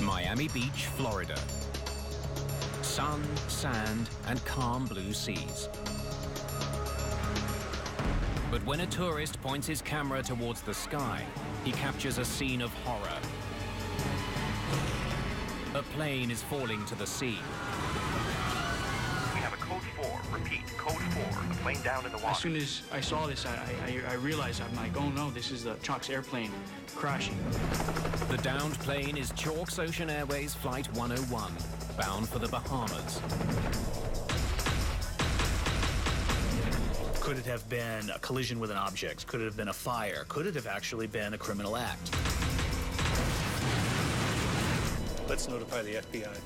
Miami Beach, Florida. Sun, sand, and calm blue seas. But when a tourist points his camera towards the sky, he captures a scene of horror. A plane is falling to the sea. We have a code 4. Repeat, code 4. The plane down in the water. As soon as I saw this, I realized, I'm like, oh no, this is the Chalk's airplane crashing. The downed plane is Chalk's Ocean Airways Flight 101, bound for the Bahamas. Could it have been a collision with an object? Could it have been a fire? Could it have actually been a criminal act? Let's notify the FBI.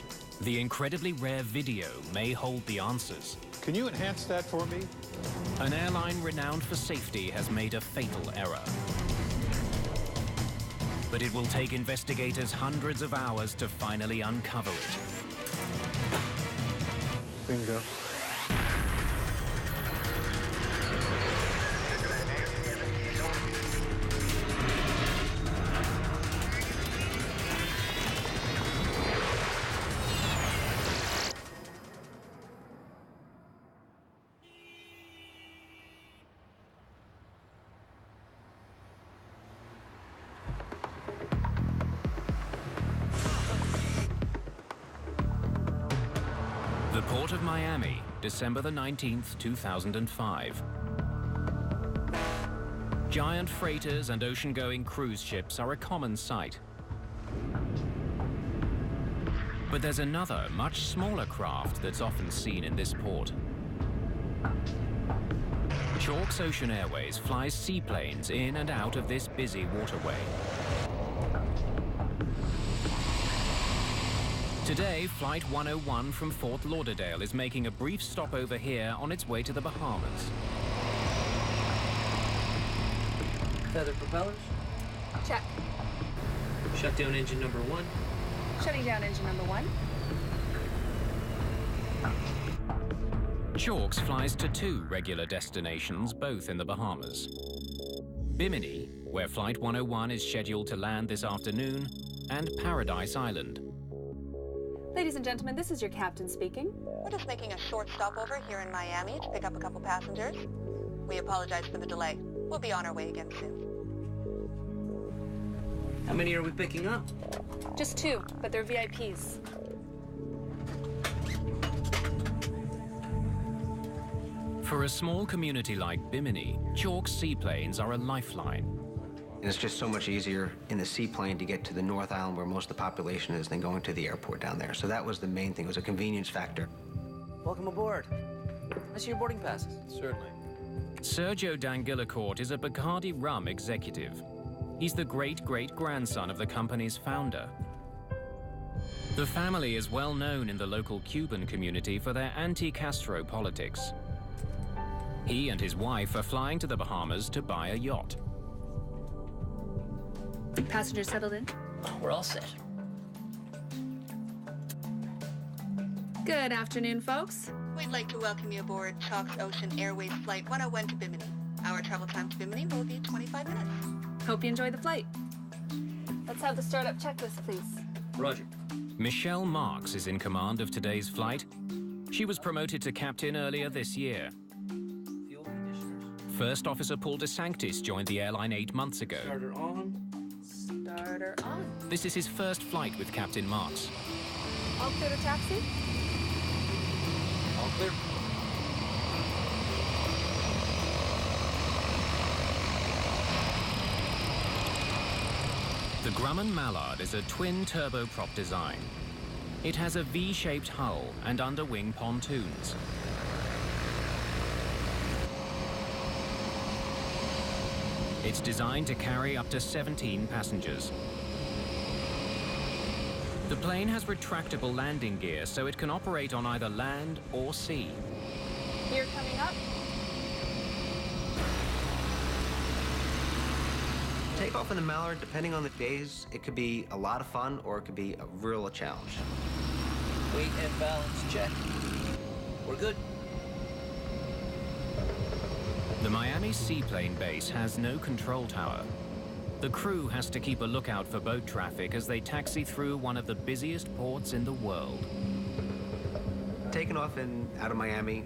The incredibly rare video may hold the answers. Can you enhance that for me? An airline renowned for safety has made a fatal error. But it will take investigators hundreds of hours to finally uncover it. Bingo. The Port of Miami, December the 19th, 2005. Giant freighters and ocean-going cruise ships are a common sight. But there's another, much smaller craft that's often seen in this port. Chalk's Ocean Airways flies seaplanes in and out of this busy waterway. Today, Flight 101 from Fort Lauderdale is making a brief stopover here on its way to the Bahamas. Feather propellers. Check. Shut down engine number 1. Shutting down engine number 1. Chalk's flies to 2 regular destinations, both in the Bahamas. Bimini, where Flight 101 is scheduled to land this afternoon, and Paradise Island. Ladies and gentlemen, this is your captain speaking. We're just making a short stopover here in Miami to pick up a couple passengers. We apologize for the delay. We'll be on our way again soon. How many are we picking up? Just 2, but they're VIPs. For a small community like Bimini, Chalk's seaplanes are a lifeline. And it's just so much easier in the seaplane to get to the North Island where most of the population is than going to the airport down there. So that was the main thing. It was a convenience factor. Welcome aboard. I see your boarding passes. Certainly. Sergio Danguillacourt is a Bacardi rum executive. He's the great-great-grandson of the company's founder. The family is well known in the local Cuban community for their anti-Castro politics. He and his wife are flying to the Bahamas to buy a yacht. Passengers settled in? We're all set. Good afternoon, folks. We'd like to welcome you aboard Chalk's Ocean Airways Flight 101 to Bimini. Our travel time to Bimini will be 25 minutes. Hope you enjoy the flight. Let's have the startup checklist, please. Roger. Michelle Marks is in command of today's flight. She was promoted to captain earlier this year. Fuel conditioners. First Officer Paul DeSanctis joined the airline 8 months ago. Starter on. Starter on. This is his first flight with Captain Marks. All clear to taxi? All clear. The Grumman Mallard is a twin turboprop design. It has a V-shaped hull and underwing pontoons. It's designed to carry up to 17 passengers. The plane has retractable landing gear, so it can operate on either land or sea. Gear coming up. Takeoff in the Mallard, depending on the days, it could be a lot of fun or it could be a real challenge. Weight and balance check. We're good. The Miami seaplane base has no control tower. The crew has to keep a lookout for boat traffic as they taxi through one of the busiest ports in the world. Taking off out of Miami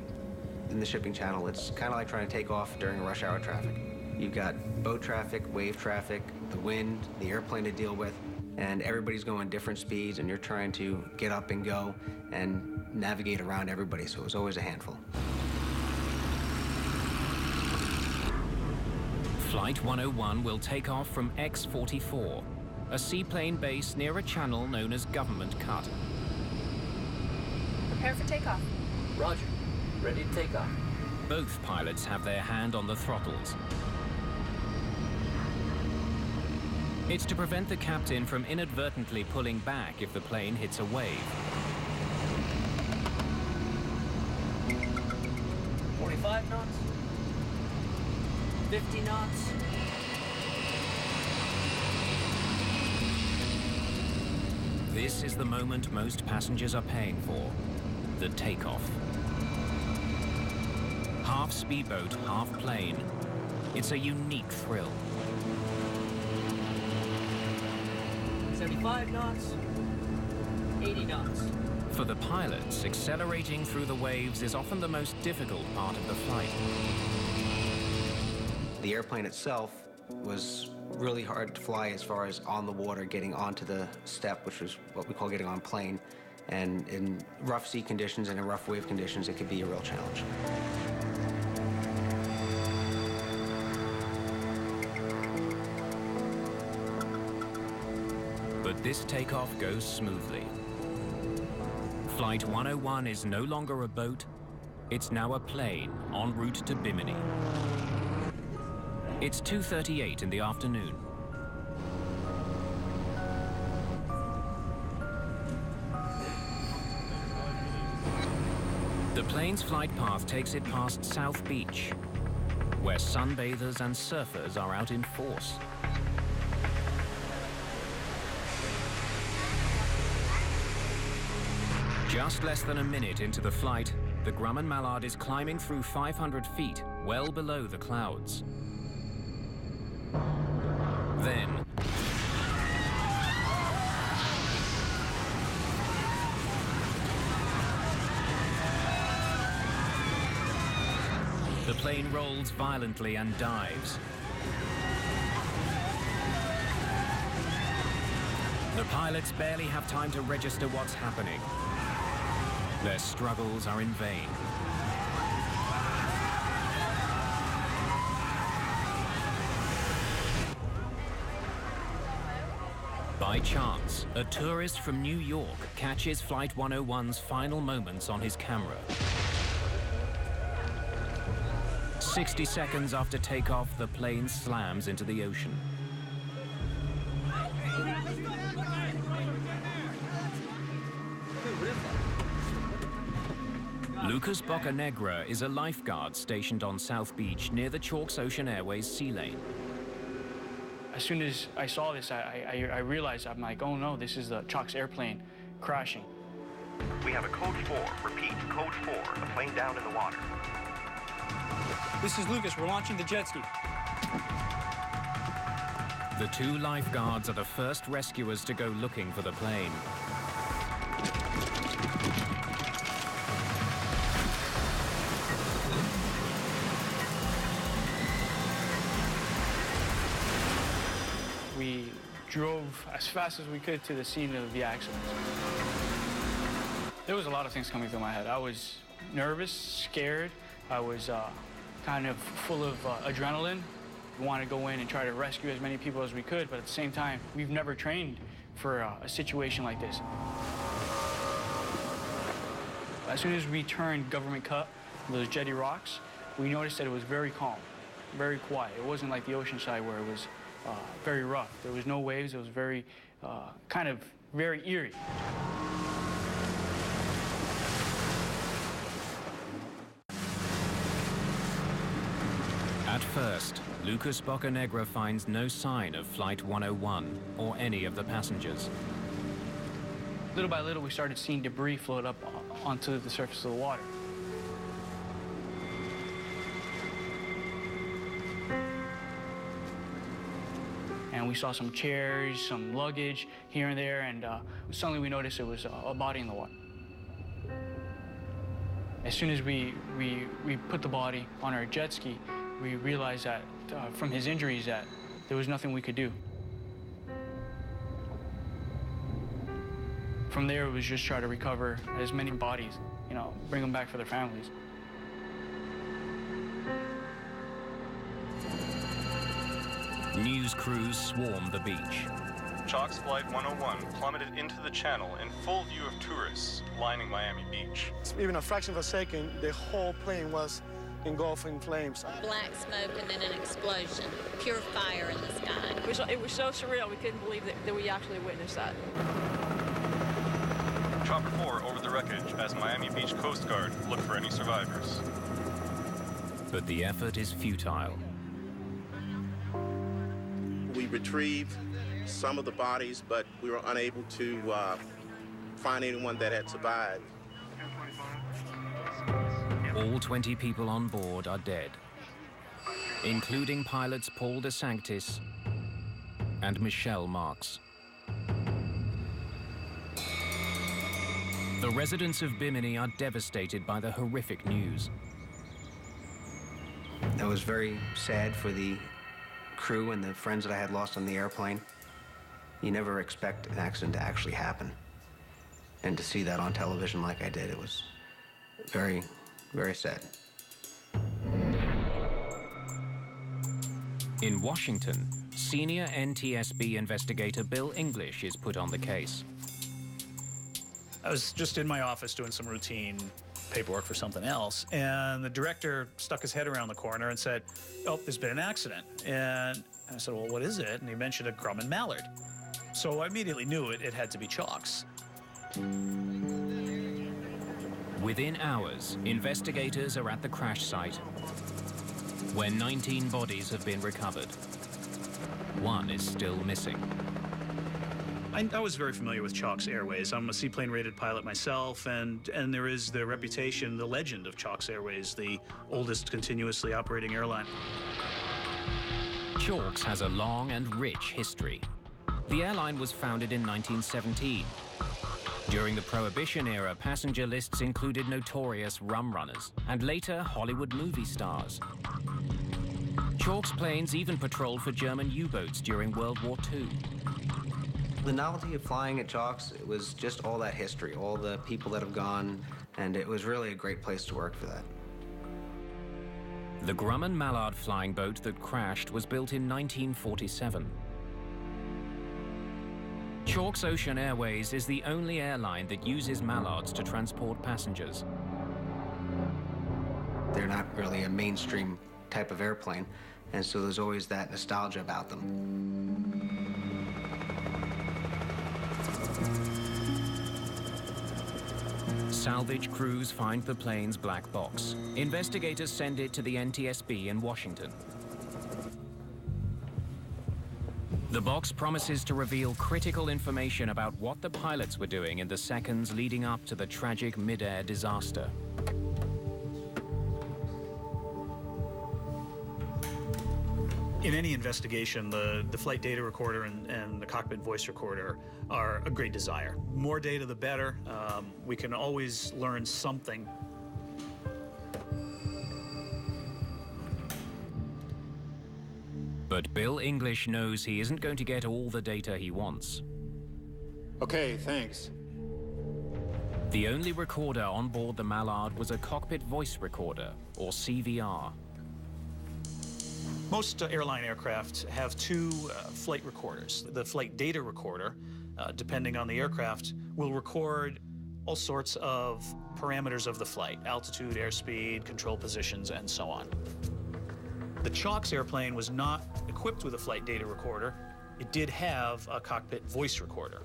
in the shipping channel, it's kind of like trying to take off during rush hour traffic. You've got boat traffic, wave traffic, the wind, the airplane to deal with, and everybody's going different speeds, and you're trying to get up and go and navigate around everybody, so it was always a handful. Flight 101 will take off from X-44, a seaplane base near a channel known as Government Cut. Prepare for takeoff. Roger. Ready to take off. Both pilots have their hand on the throttles. It's to prevent the captain from inadvertently pulling back if the plane hits a wave. 45 knots. 50 knots. This is the moment most passengers are paying for, the takeoff. Half speedboat, half plane. It's a unique thrill. 75 knots. 80 knots. For the pilots, accelerating through the waves is often the most difficult part of the flight. The airplane itself was really hard to fly as far as on the water, getting onto the step, which was what we call getting on plane. And in rough sea conditions and in rough wave conditions, it could be a real challenge. But this takeoff goes smoothly. Flight 101 is no longer a boat, it's now a plane en route to Bimini. It's 2:38 in the afternoon. The plane's flight path takes it past South Beach, where sunbathers and surfers are out in force. Just less than a minute into the flight, the Grumman Mallard is climbing through 500 feet, well below the clouds. Then, the plane rolls violently and dives. The pilots barely have time to register what's happening. Their struggles are in vain. By chance, a tourist from New York catches Flight 101's final moments on his camera. 60 seconds after takeoff, the plane slams into the ocean. Lucas Bocanegra is a lifeguard stationed on South Beach near the Chalks Ocean Airways sea lane. As soon as I saw this, I realized, I'm like, oh no, this is the Chalks airplane crashing. We have a code 4. Repeat, code 4. The plane down in the water. This is Lucas. We're launching the jet ski. The two lifeguards are the first rescuers to go looking for the plane. We drove as fast as we could to the scene of the accident. There was a lot of things coming through my head. I was nervous, scared. I was kind of full of adrenaline. We wanted to go in and try to rescue as many people as we could, but at the same time, we've never trained for a situation like this. As soon as we turned Government Cut, those jetty rocks, we noticed that it was very calm, very quiet. It wasn't like the ocean side where it was very rough. There was no waves. It was very, kind of very eerie. At first, Lucas Bocanegra finds no sign of Flight 101 or any of the passengers. Little by little, we started seeing debris float up onto the surface of the water. And We saw some chairs, some luggage here and there, and suddenly we noticed it was a body in the water. As soon as we put the body on our jet ski, we realized that from his injuries that there was nothing we could do. From there, it was just try to recover as many bodies, you know, bring them back for their families. News crews swarmed the beach. Chalk's Flight 101 plummeted into the channel in full view of tourists lining Miami Beach. Even a fraction of a second, the whole plane was engulfed in flames. Black smoke and then an explosion. Pure fire in the sky. It was so surreal. We couldn't believe that we actually witnessed that. Chopper 4 over the wreckage as Miami Beach Coast Guard look for any survivors. But the effort is futile. We retrieved some of the bodies, but we were unable to find anyone that had survived. All 20 people on board are dead, including pilots Paul de Sanctis and Michelle Marks. The residents of Bimini are devastated by the horrific news. It was very sad for the crew and the friends that I had lost on the airplane. You never expect an accident to actually happen. And to see that on television like I did, it was very, very sad. In Washington, senior NTSB investigator Bill English is put on the case. I was just in my office doing some routine paperwork for something else, and the director stuck his head around the corner and said, "Oh, there's been an accident." And I said, "Well, what is it?" And he mentioned a Grumman mallard. So I immediately knew it had to be Chalk's. Within hours, investigators are at the crash site, where 19 bodies have been recovered. One is still missing. I was very familiar with Chalk's Airways. I'm a seaplane-rated pilot myself, and there is the reputation, the legend of Chalk's Airways, the oldest continuously operating airline. Chalk's has a long and rich history. The airline was founded in 1917. During the Prohibition era, passenger lists included notorious rum runners and later Hollywood movie stars. Chalk's planes even patrolled for German U-boats during World War II. The novelty of flying at Chalk's, it was just all that history, all the people that have gone, and it was really a great place to work for that. The Grumman Mallard flying boat that crashed was built in 1947. Chalk's Ocean Airways is the only airline that uses mallards to transport passengers. They're not really a mainstream type of airplane, and so there's always that nostalgia about them. Salvage crews find the plane's black box. Investigators send it to the NTSB in Washington. The box promises to reveal critical information about what the pilots were doing in the seconds leading up to the tragic mid-air disaster. In any investigation, the flight data recorder and the cockpit voice recorder are a great desire. More data, the better. We can always learn something. But Bill English knows he isn't going to get all the data he wants. Okay, thanks. The only recorder on board the Mallard was a cockpit voice recorder, or CVR. Most airline aircraft have two flight recorders. The flight data recorder, depending on the aircraft, will record all sorts of parameters of the flight: altitude, airspeed, control positions, and so on. The Chalk's airplane was not equipped with a flight data recorder. It did have a cockpit voice recorder.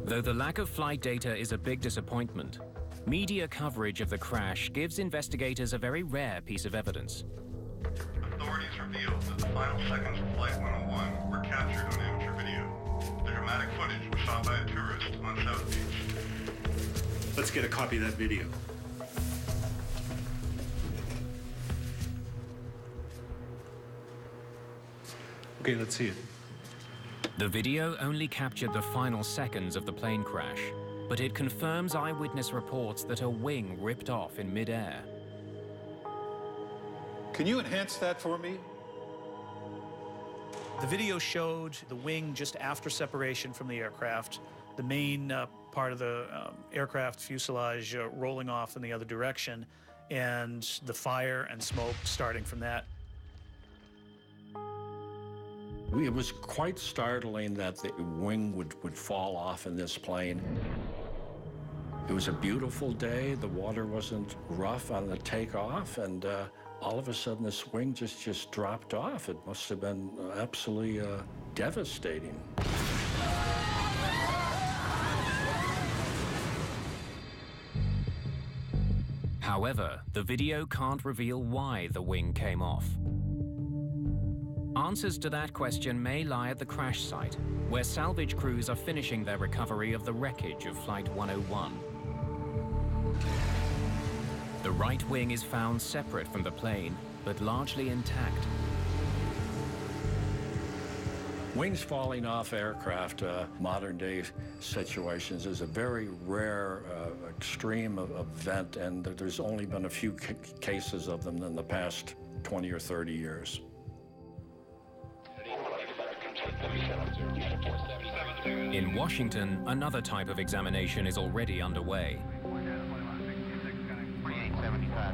Though the lack of flight data is a big disappointment, media coverage of the crash gives investigators a very rare piece of evidence. Authorities revealed that the final seconds of Flight 101 were captured on amateur video. The dramatic footage was shot by a tourist on South Beach. Let's get a copy of that video. Okay, let's see it. The video only captured the final seconds of the plane crash, but it confirms eyewitness reports that a wing ripped off in midair. Can you enhance that for me? The video showed the wing just after separation from the aircraft, the main part of the aircraft fuselage rolling off in the other direction, and the fire and smoke starting from that. It was quite startling that the wing would fall off in this plane. It was a beautiful day. The water wasn't rough on the takeoff, and all of a sudden this wing just dropped off. It must have been absolutely devastating. However, the video can't reveal why the wing came off. Answers to that question may lie at the crash site, where salvage crews are finishing their recovery of the wreckage of Flight 101. The right wing is found separate from the plane, but largely intact. Wings falling off aircraft, modern-day situations, is a very rare, extreme event, and there's only been a few cases of them in the past 20 or 30 years. In Washington, another type of examination is already underway.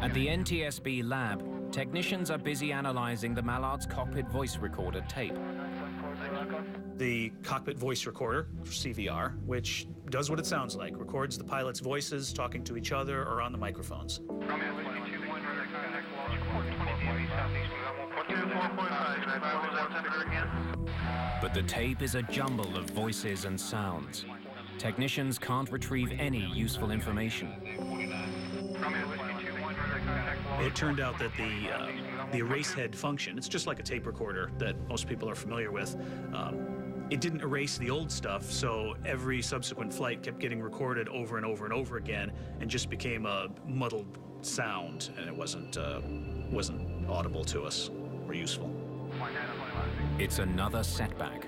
At the NTSB lab, technicians are busy analyzing the Mallard's cockpit voice recorder tape. The cockpit voice recorder, CVR, which does what it sounds like, records the pilots' voices talking to each other or on the microphones. But the tape is a jumble of voices and sounds. Technicians can't retrieve any useful information. It turned out that the erase head function, it's just like a tape recorder that most people are familiar with. It didn't erase the old stuff, so every subsequent flight kept getting recorded over and over and over again, and just became a muddled sound, and it wasn't audible to us or useful. It's another setback.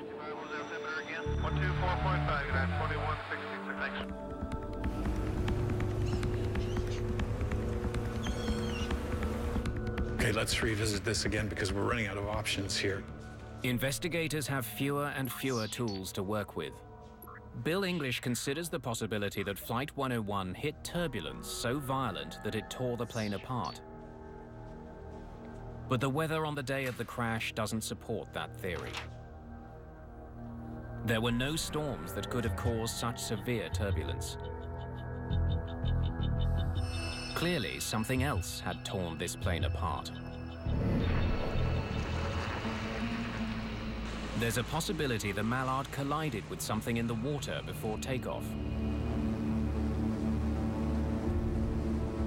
Okay, let's revisit this again because we're running out of options here. Investigators have fewer and fewer tools to work with. Bill English considers the possibility that Flight 101 hit turbulence so violent that it tore the plane apart. But the weather on the day of the crash doesn't support that theory. There were no storms that could have caused such severe turbulence. Clearly, something else had torn this plane apart. There's a possibility the Mallard collided with something in the water before takeoff.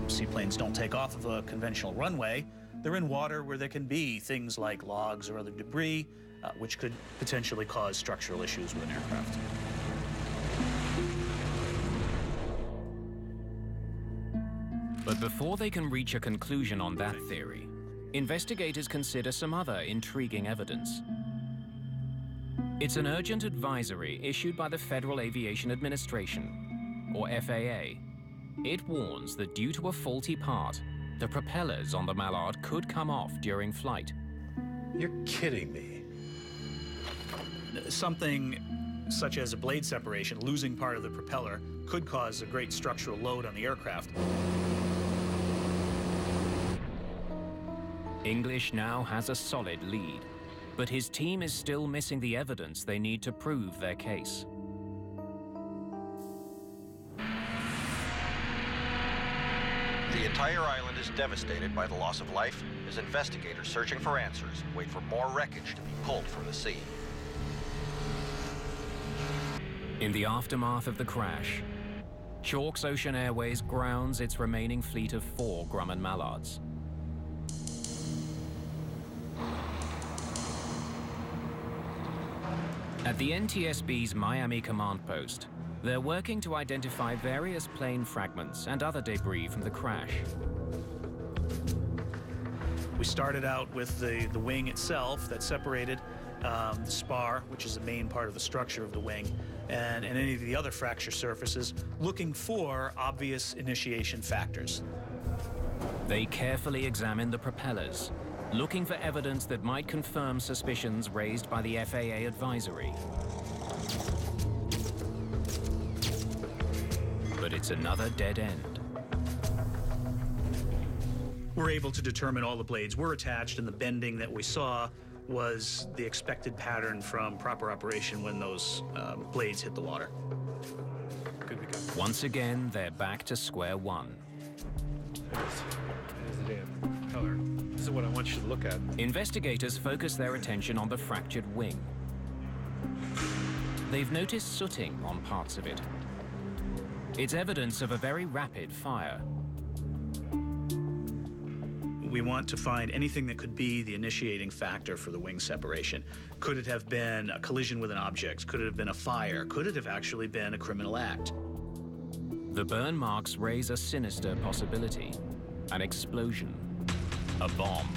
Seaplanes don't take off of a conventional runway. They're in water where there can be things like logs or other debris, which could potentially cause structural issues with an aircraft. But before they can reach a conclusion on that theory, investigators consider some other intriguing evidence. It's an urgent advisory issued by the Federal Aviation Administration, or FAA. It warns that due to a faulty part, the propellers on the Mallard could come off during flight. You're kidding me. Something such as a blade separation, losing part of the propeller, could cause a great structural load on the aircraft. English now has a solid lead, but his team is still missing the evidence they need to prove their case. The entire island is devastated by the loss of life as investigators searching for answers wait for more wreckage to be pulled from the sea. In the aftermath of the crash, Chalks Ocean Airways grounds its remaining fleet of 4 Grumman Mallards. At the NTSB's Miami command post, they're working to identify various plane fragments and other debris from the crash. We started out with the wing itself that separated, the spar, which is the main part of the structure of the wing, and any of the other fracture surfaces, looking for obvious initiation factors. They carefully examine the propellers, looking for evidence that might confirm suspicions raised by the FAA advisory. But it's another dead end. We're able to determine all the blades were attached, and the bending that we saw was the expected pattern from proper operation when those blades hit the water. Good we go. Once again, they're back to square one. There's the damn color. This is what I want you to look at. Investigators focus their attention on the fractured wing. They've noticed sooting on parts of it. It's evidence of a very rapid fire. We want to find anything that could be the initiating factor for the wing separation. Could it have been a collision with an object? Could it have been a fire? Could it have actually been a criminal act? The burn marks raise a sinister possibility. An explosion. A bomb.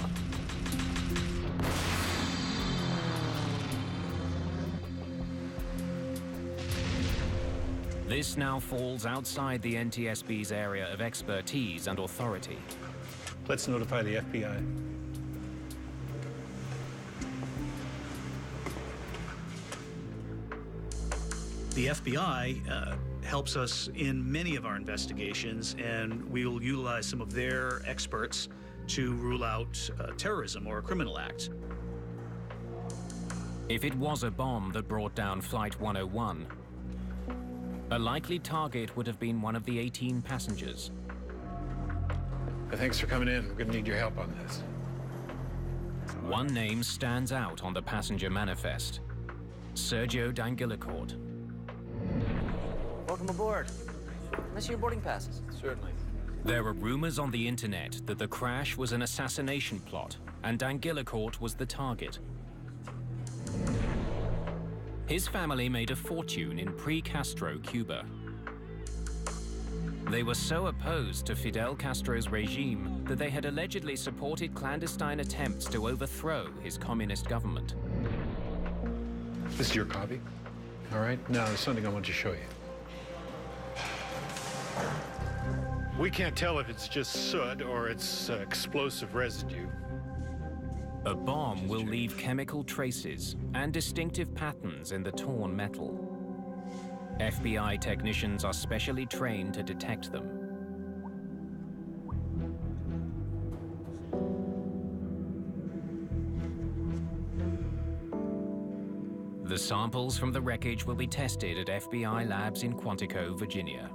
This now falls outside the NTSB's area of expertise and authority. Let's notify the FBI. The FBI helps us in many of our investigations, and we will utilize some of their experts to rule out terrorism or a criminal act. If it was a bomb that brought down Flight 101, a likely target would have been one of the 18 passengers. Thanks for coming in. We're going to need your help on this. One name stands out on the passenger manifest. Sergio D'Angelicourt. Welcome aboard. Can I see your boarding passes? Certainly. There are rumors on the internet that the crash was an assassination plot, and D'Angelicourt was the target. His family made a fortune in pre-Castro Cuba. They were so opposed to Fidel Castro's regime that they had allegedly supported clandestine attempts to overthrow his communist government. This is your copy? All right, now there's something I want to show you. We can't tell if it's just soot or it's explosive residue. A bomb will leave chemical traces and distinctive patterns in the torn metal. FBI technicians are specially trained to detect them. The samples from the wreckage will be tested at FBI labs in Quantico, Virginia.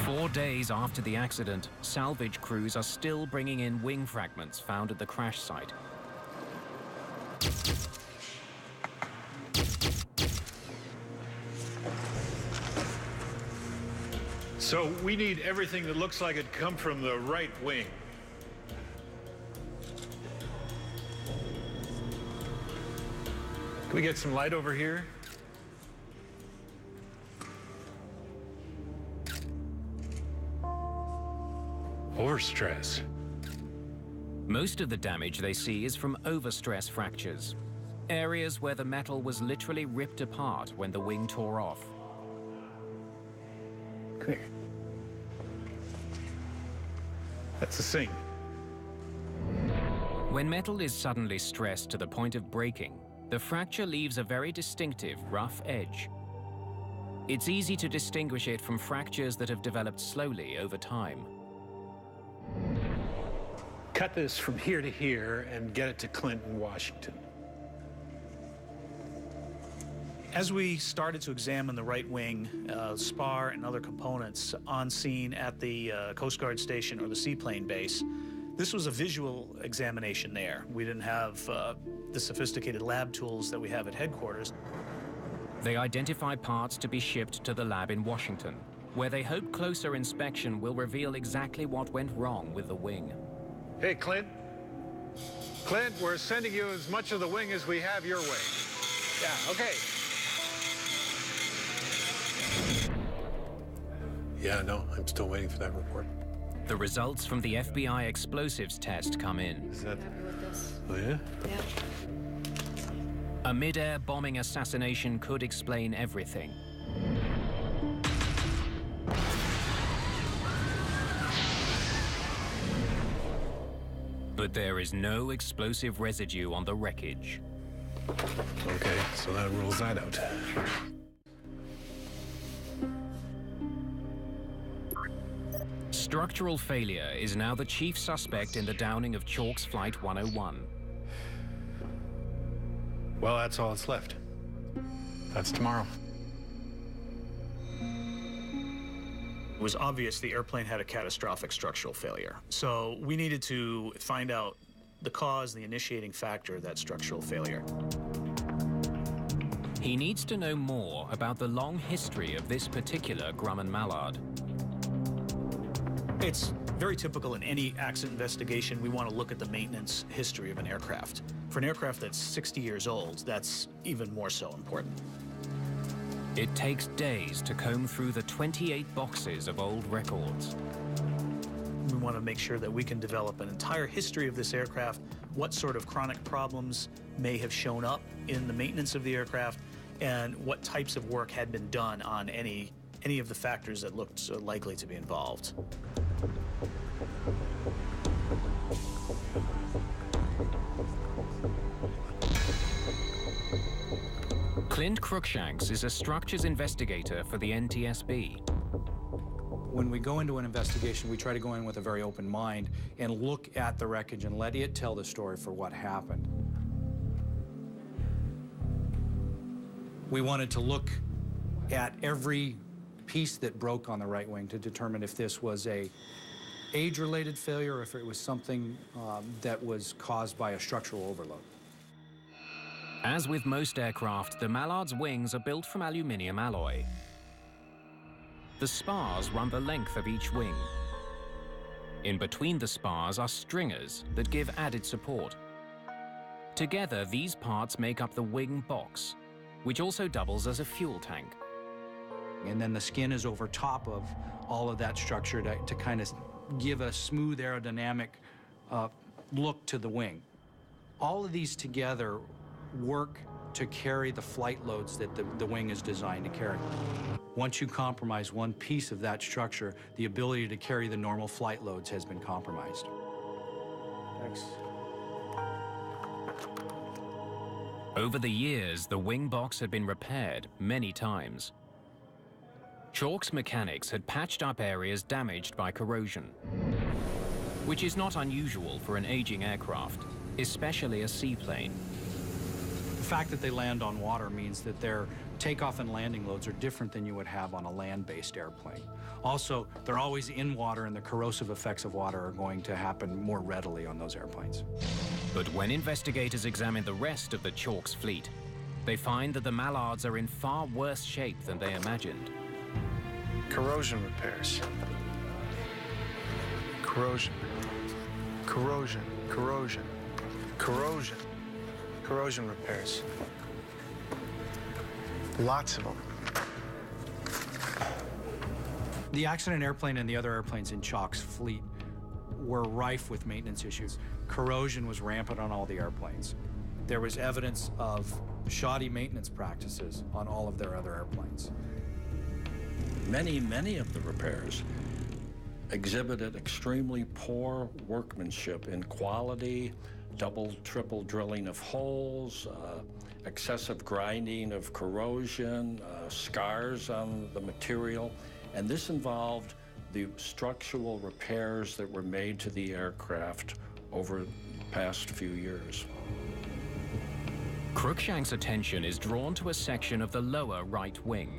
Four days after the accident, salvage crews are still bringing in wing fragments found at the crash site. So we need everything that looks like it come from the right wing. Can we get some light over here? Overstress. Most of the damage they see is from overstress fractures, areas where the metal was literally ripped apart when the wing tore off. Come here. That's the sink. When metal is suddenly stressed to the point of breaking, the fracture leaves a very distinctive rough edge. It's easy to distinguish it from fractures that have developed slowly over time. Cut this from here to here and get it to Clinton, Washington. As we started to examine the right wing, spar and other components on scene at the Coast Guard station or the seaplane base, this was a visual examination there. We didn't have the sophisticated lab tools that we have at headquarters. They identify parts to be shipped to the lab in Washington, where they hope closer inspection will reveal exactly what went wrong with the wing. Hey, Clint. Clint, we're sending you as much of the wing as we have your wing. Yeah, okay. Yeah, no, I'm still waiting for that report. The results from the FBI explosives test come in. Is that... Happy with this? Oh, yeah? Yeah. A mid-air bombing assassination could explain everything. But there is no explosive residue on the wreckage. Okay, so that rules that out. Structural failure is now the chief suspect in the downing of Chalk's Flight 101. Well, that's all that's left. That's tomorrow. It was obvious the airplane had a catastrophic structural failure. So we needed to find out the cause, the initiating factor of that structural failure. He needs to know more about the long history of this particular Grumman mallard. It's very typical in any accident investigation. We want to look at the maintenance history of an aircraft. For an aircraft that's 60 years old, that's even more so important. It takes days to comb through the 28 boxes of old records. We want to make sure that we can develop an entire history of this aircraft, what sort of chronic problems may have shown up in the maintenance of the aircraft, and what types of work had been done on any of the factors that looked likely to be involved. Clint Cruikshanks is a structures investigator for the NTSB. When we go into an investigation, we try to go in with a very open mind and look at the wreckage and let it tell the story for what happened. We wanted to look at every piece that broke on the right wing to determine if this was a age-related failure or if it was something that was caused by a structural overload. As with most aircraft, the Mallard's wings are built from aluminium alloy. The spars run the length of each wing. In between the spars are stringers that give added support. Together, these parts make up the wing box, which also doubles as a fuel tank. And then the skin is over top of all of that structure to kind of give a smooth aerodynamic look to the wing. All of these together work to carry the flight loads that the wing is designed to carry. Once you compromise one piece of that structure, the ability to carry the normal flight loads has been compromised. Thanks. Over the years, the wing box had been repaired many times. Chalk's mechanics had patched up areas damaged by corrosion, which is not unusual for an aging aircraft, especially a seaplane. The fact that they land on water means that their takeoff and landing loads are different than you would have on a land-based airplane. Also, they're always in water, and the corrosive effects of water are going to happen more readily on those airplanes. But when investigators examine the rest of the Chalk's fleet, they find that the Mallards are in far worse shape than they imagined. Corrosion repairs. Corrosion. Corrosion. Corrosion. Corrosion. Corrosion repairs. Lots of them. The accident airplane and the other airplanes in Chalk's fleet were rife with maintenance issues. Corrosion was rampant on all the airplanes. There was evidence of shoddy maintenance practices on all of their other airplanes. Many of the repairs exhibited extremely poor workmanship in quality, double, triple drilling of holes, excessive grinding of corrosion, scars on the material. And this involved the structural repairs that were made to the aircraft over the past few years. Cruikshank's attention is drawn to a section of the lower right wing.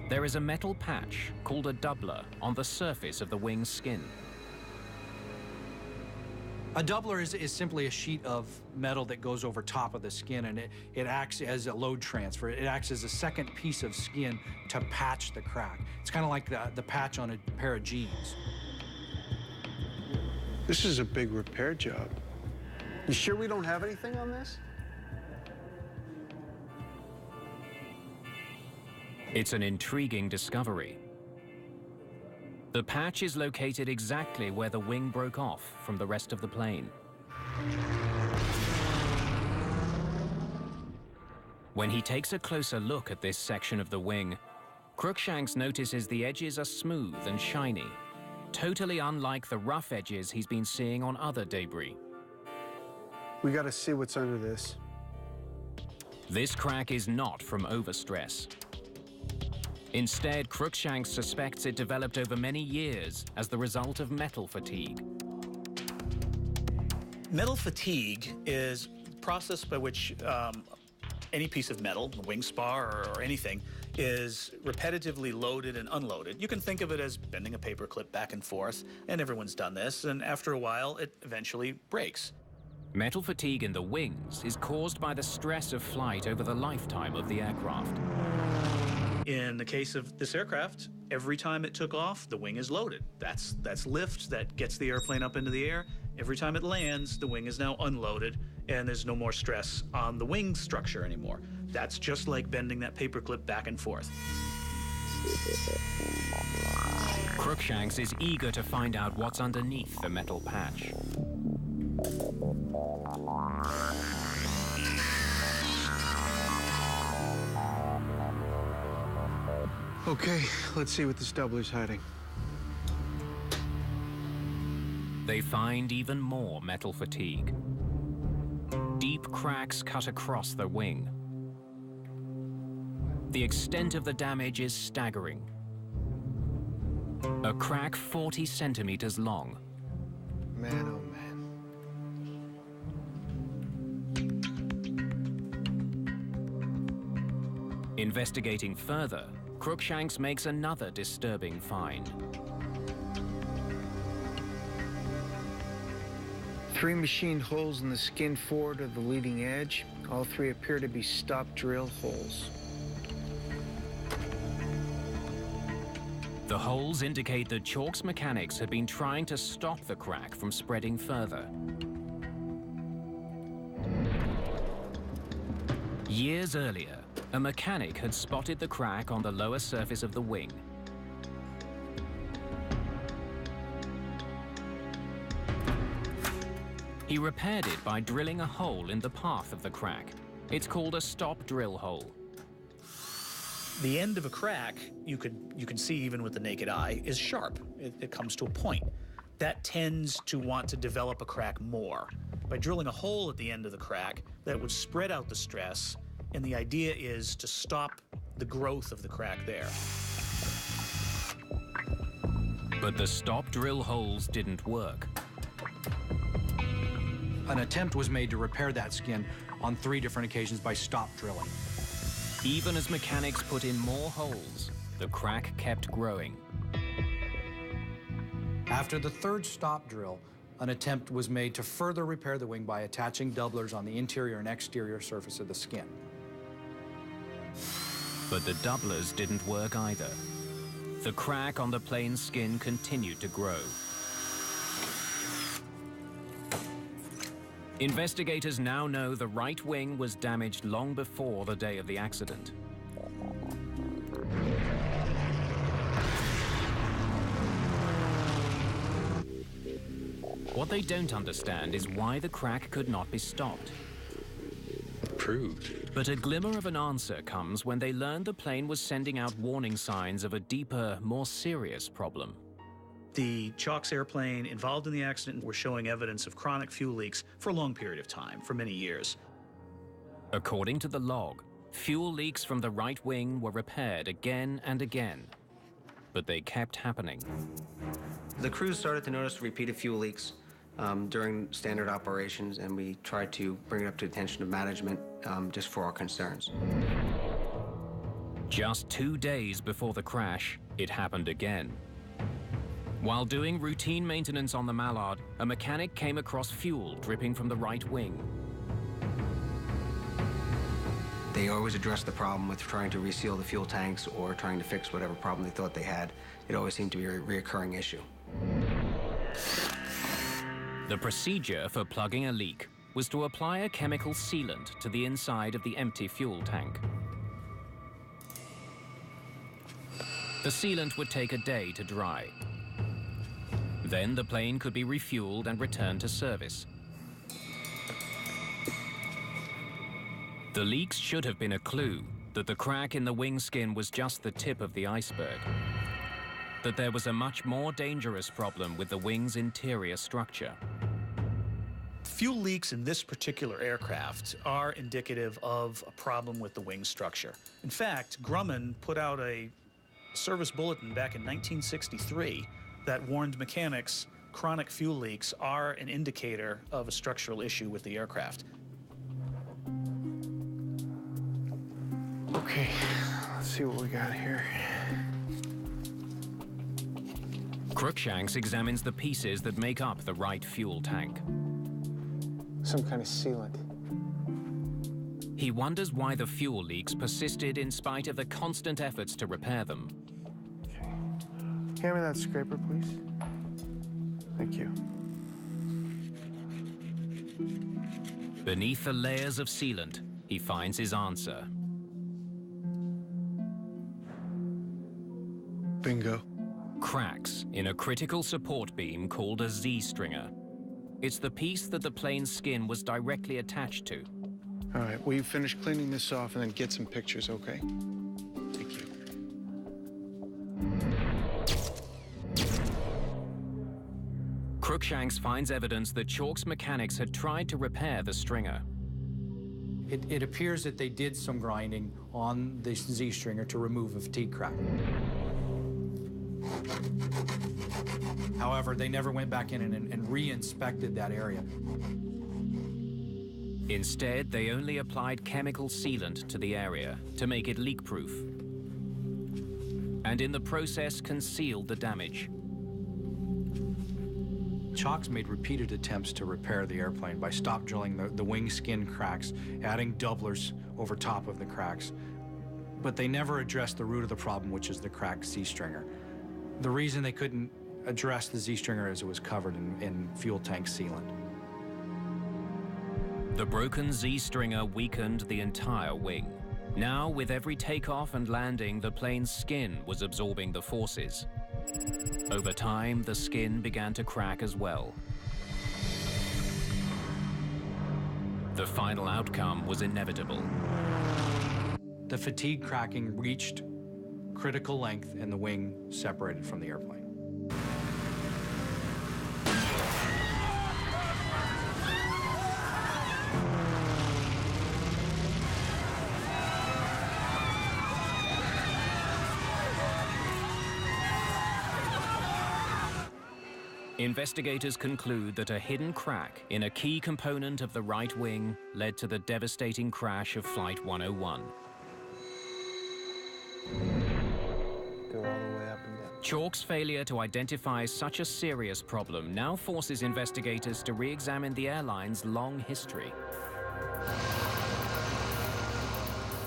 There is a metal patch called a doubler on the surface of the wing's skin. A doubler is simply a sheet of metal that goes over top of the skin, and it acts as a load transfer. It acts as a second piece of skin to patch the crack. It's kind of like the patch on a pair of jeans. This is a big repair job. You sure we don't have anything on this? It's an intriguing discovery. The patch is located exactly where the wing broke off from the rest of the plane. When he takes a closer look at this section of the wing, Cruikshanks notices the edges are smooth and shiny, totally unlike the rough edges he's been seeing on other debris. We got to see what's under this. This crack is not from overstress. Instead, Cruikshanks suspects it developed over many years as the result of metal fatigue. Metal fatigue is a process by which any piece of metal, a wing spar or anything, is repetitively loaded and unloaded. You can think of it as bending a paperclip back and forth, and everyone's done this, and after a while, it eventually breaks. Metal fatigue in the wings is caused by the stress of flight over the lifetime of the aircraft. In the case of this aircraft, every time it took off, the wing is loaded. That's lift that gets the airplane up into the air. Every time it lands, the wing is now unloaded, and there's no more stress on the wing structure anymore. That's just like bending that paperclip back and forth. Cruikshanks is eager to find out what's underneath the metal patch. Okay, let's see what this doubler's hiding. They find even more metal fatigue. Deep cracks cut across the wing. The extent of the damage is staggering. A crack 40 centimeters long. Man, oh man. Investigating further, Cruikshanks makes another disturbing find. 3 machined holes in the skin forward of the leading edge. All 3 appear to be stop drill holes. The holes indicate that Chalk's mechanics had been trying to stop the crack from spreading further. Years earlier, a mechanic had spotted the crack on the lower surface of the wing. He repaired it by drilling a hole in the path of the crack. It's called a stop drill hole. The end of a crack, you can see even with the naked eye, is sharp. It comes to a point. That tends to want to develop a crack more. By drilling a hole at the end of the crack, that would spread out the stress, and the idea is to stop the growth of the crack there. But the stop drill holes didn't work. An attempt was made to repair that skin on 3 different occasions by stop drilling. Even as mechanics put in more holes, the crack kept growing. After the 3rd stop drill, an attempt was made to further repair the wing by attaching doublers on the interior and exterior surface of the skin. But the doublers didn't work either. The crack on the plane's skin continued to grow. Investigators now know the right wing was damaged long before the day of the accident. What they don't understand is why the crack could not be stopped. Approved. But a glimmer of an answer comes when they learn the plane was sending out warning signs of a deeper, more serious problem. The Chalk's airplane involved in the accident were showing evidence of chronic fuel leaks for a long period of time, for many years. According to the log, fuel leaks from the right wing were repaired again and again, but they kept happening. The crews started to notice repeated fuel leaks during standard operations, and we tried to bring it up to the attention of management just for our concerns. Just 2 days before the crash, it happened again. While doing routine maintenance on the Mallard, a mechanic came across fuel dripping from the right wing. They always addressed the problem with trying to reseal the fuel tanks or trying to fix whatever problem they thought they had. It always seemed to be a reoccurring issue. The procedure for plugging a leak was to apply a chemical sealant to the inside of the empty fuel tank. The sealant would take a day to dry. Then the plane could be refueled and returned to service. The leaks should have been a clue that the crack in the wing skin was just the tip of the iceberg, that there was a much more dangerous problem with the wing's interior structure. Fuel leaks in this particular aircraft are indicative of a problem with the wing structure. In fact, Grumman put out a service bulletin back in 1963 that warned mechanics chronic fuel leaks are an indicator of a structural issue with the aircraft. Okay, let's see what we got here. Crookshanks examines the pieces that make up the right fuel tank. Some kind of sealant. He wonders why the fuel leaks persisted in spite of the constant efforts to repair them. Hand me that scraper, please. Thank you. Beneath the layers of sealant, he finds his answer. Bingo. Cracks in a critical support beam called a Z-stringer. It's the piece that the plane's skin was directly attached to. All right, will you finish cleaning this off and then get some pictures, okay? Thank you. Crookshanks finds evidence that Chalk's mechanics had tried to repair the stringer. It appears that they did some grinding on the Z-stringer to remove a fatigue crack. However, they never went back in and re-inspected that area. Instead, they only applied chemical sealant to the area to make it leak-proof, and in the process concealed the damage. Chalk's made repeated attempts to repair the airplane by stop drilling the wing skin cracks, adding doublers over top of the cracks, but they never addressed the root of the problem, which is the cracked Z-stringer. The reason they couldn't address the Z-stringer is it was covered in fuel tank sealant. The broken Z-stringer weakened the entire wing. Now, with every takeoff and landing, the plane's skin was absorbing the forces. Over time, the skin began to crack as well. The final outcome was inevitable. The fatigue cracking reached critical length and the wing separated from the airplane. Investigators conclude that a hidden crack in a key component of the right wing led to the devastating crash of Flight 101. Go all the way up and down. Chalk's failure to identify such a serious problem now forces investigators to re-examine the airline's long history.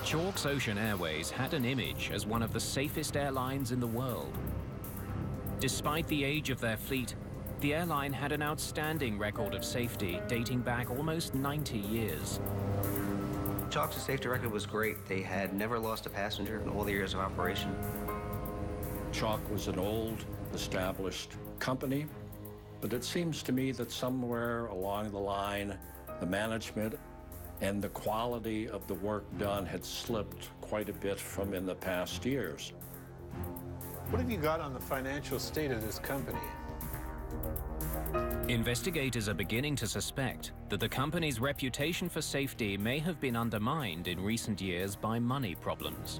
Chalk's Ocean Airways had an image as one of the safest airlines in the world. Despite the age of their fleet, the airline had an outstanding record of safety dating back almost 90 years. Chalk's safety record was great. They had never lost a passenger in all the years of operation. Chalk was an old, established company, but it seems to me that somewhere along the line, the management and the quality of the work done had slipped quite a bit from in the past years. What have you got on the financial state of this company? Investigators are beginning to suspect that the company's reputation for safety may have been undermined in recent years by money problems.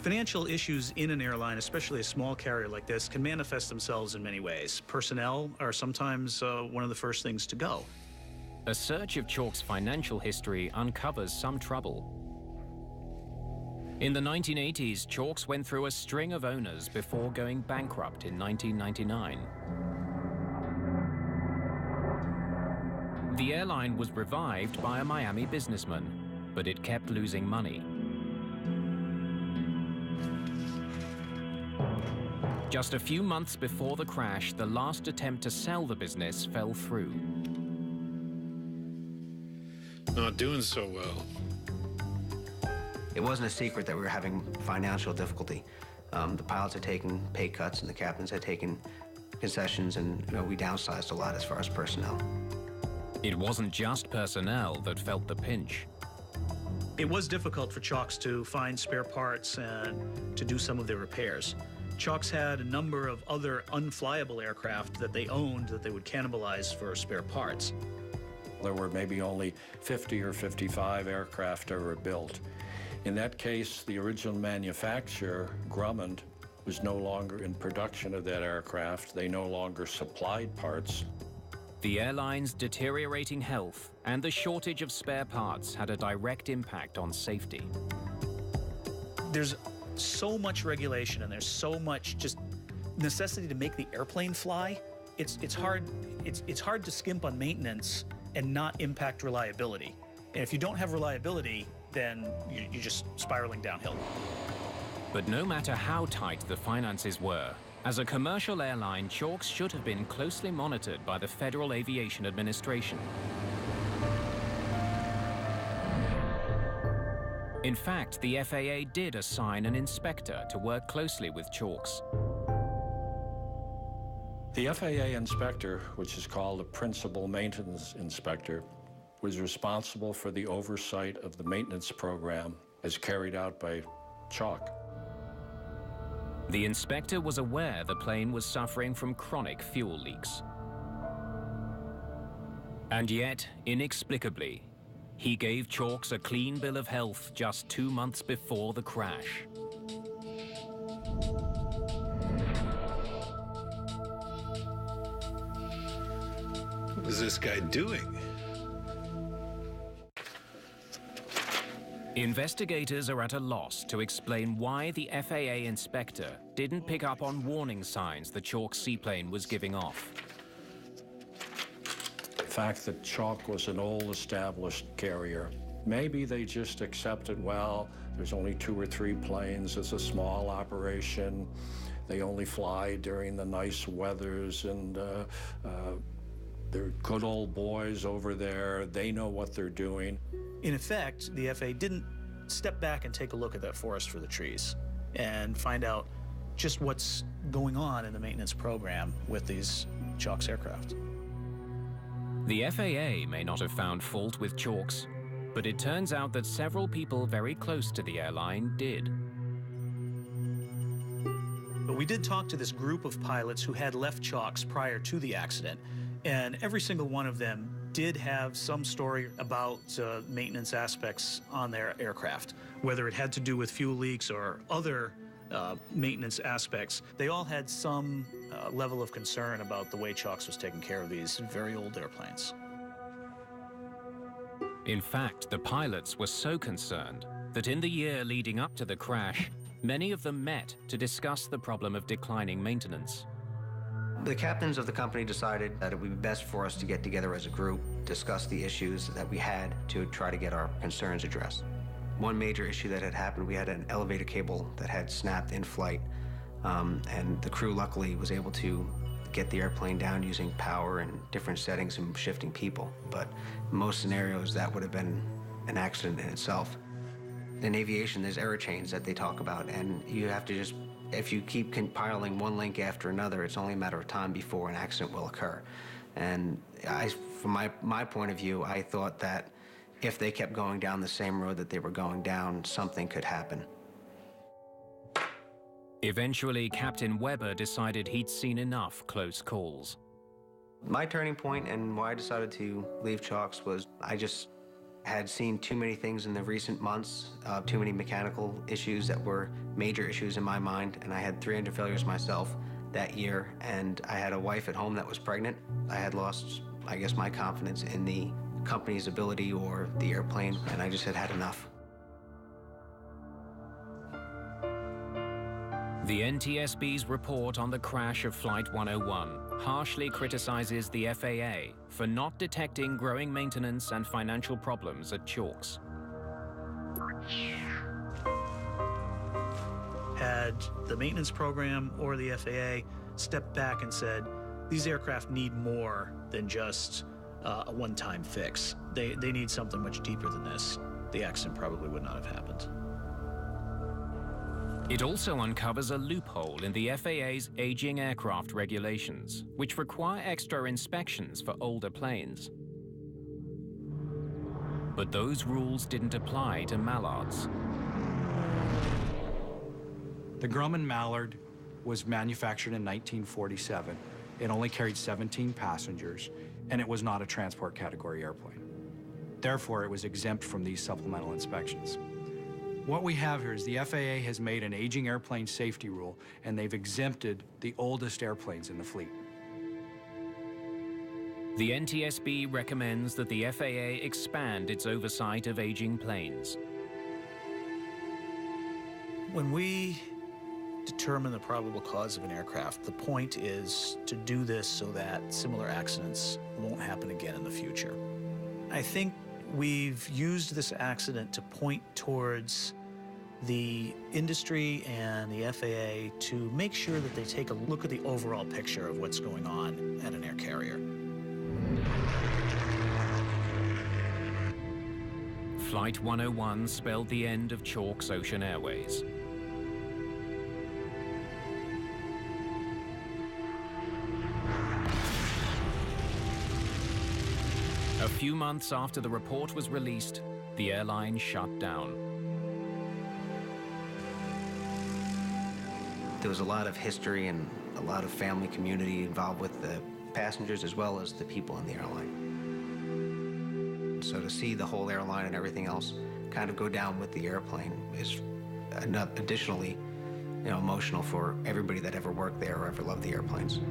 Financial issues in an airline, especially a small carrier like this, can manifest themselves in many ways. Personnel are sometimes one of the first things to go. A search of Chalk's financial history uncovers some trouble. In the 1980s, Chalk's went through a string of owners before going bankrupt in 1999. The airline was revived by a Miami businessman, but it kept losing money. Just a few months before the crash, the last attempt to sell the business fell through. Not doing so well. It wasn't a secret that we were having financial difficulty. The pilots had taken pay cuts and the captains had taken concessions, and we downsized a lot as far as personnel. It wasn't just personnel that felt the pinch. It was difficult for Chalks to find spare parts and to do some of their repairs. Chalks had a number of other unflyable aircraft that they owned that they would cannibalize for spare parts. There were maybe only 50 or 55 aircraft ever built. In that case, the original manufacturer, Grumman, was no longer in production of that aircraft. They no longer supplied parts. The airline's deteriorating health and the shortage of spare parts had a direct impact on safety. There's so much regulation and there's so much just necessity to make the airplane fly. It's hard to skimp on maintenance and not impact reliability. And if you don't have reliability, then you're just spiraling downhill. But no matter how tight the finances were, as a commercial airline, Chalks should have been closely monitored by the Federal Aviation Administration. In fact, the FAA did assign an inspector to work closely with Chalks. The FAA inspector, which is called a principal maintenance inspector, was responsible for the oversight of the maintenance program as carried out by Chalk. The inspector was aware the plane was suffering from chronic fuel leaks. And yet, inexplicably, he gave Chalks a clean bill of health just 2 months before the crash. What is this guy doing? Investigators are at a loss to explain why the FAA inspector didn't pick up on warning signs the Chalk seaplane was giving off. The fact that Chalk was an old established carrier, maybe they just accepted, well, there's only 2 or 3 planes, it's a small operation, they only fly during the nice weathers, and they're good old boys over there, they know what they're doing. In effect, the FAA didn't step back and take a look at that forest for the trees and find out just what's going on in the maintenance program with these Chalks aircraft. The FAA may not have found fault with Chalks, but it turns out that several people very close to the airline did. But we did talk to this group of pilots who had left Chalks prior to the accident, and every single one of them did have some story about maintenance aspects on their aircraft, whether it had to do with fuel leaks or other maintenance aspects. They all had some level of concern about the way Chalks was taking care of these very old airplanes. In fact, the pilots were so concerned that in the year leading up to the crash, many of them met to discuss the problem of declining maintenance. The captains of the company decided that it would be best for us to get together as a group, discuss the issues that we had to try to get our concerns addressed. One major issue that had happened, we had an elevator cable that had snapped in flight, and the crew luckily was able to get the airplane down using power and different settings and shifting people. But in most scenarios, that would have been an accident in itself. In aviation, there's error chains that they talk about, and you have to just, if you keep compiling one link after another, it's only a matter of time before an accident will occur. And from my point of view, I thought that if they kept going down the same road that they were going down, something could happen. Eventually, Captain Weber decided he'd seen enough close calls. My turning point and why I decided to leave Chalks was I just had seen too many things in the recent months, too many mechanical issues that were major issues in my mind, and I had 300 failures myself that year, and I had a wife at home that was pregnant. I had lost, I guess, my confidence in the company's ability or the airplane, and I just had enough. The NTSB's report on the crash of Flight 101 harshly criticizes the FAA for not detecting growing maintenance and financial problems at Chalks. Had the maintenance program or the FAA stepped back and said, these aircraft need more than just a one-time fix. They need something much deeper than this. The accident probably would not have happened. It also uncovers a loophole in the FAA's aging aircraft regulations, which require extra inspections for older planes. But those rules didn't apply to Mallards. The Grumman Mallard was manufactured in 1947. It only carried 17 passengers, and it was not a transport category airplane. Therefore, it was exempt from these supplemental inspections. What we have here is the FAA has made an aging airplane safety rule, and they've exempted the oldest airplanes in the fleet. The NTSB recommends that the FAA expand its oversight of aging planes. When we determine the probable cause of an aircraft, the point is to do this so that similar accidents won't happen again in the future. I think we've used this accident to point towards the industry and the FAA to make sure that they take a look at the overall picture of what's going on at an air carrier. Flight 101 spelled the end of Chalk's Ocean Airways. A few months after the report was released, the airline shut down. There was a lot of history and a lot of family community involved with the passengers as well as the people in the airline. So to see the whole airline and everything else kind of go down with the airplane is additionally, emotional for everybody that ever worked there or ever loved the airplanes.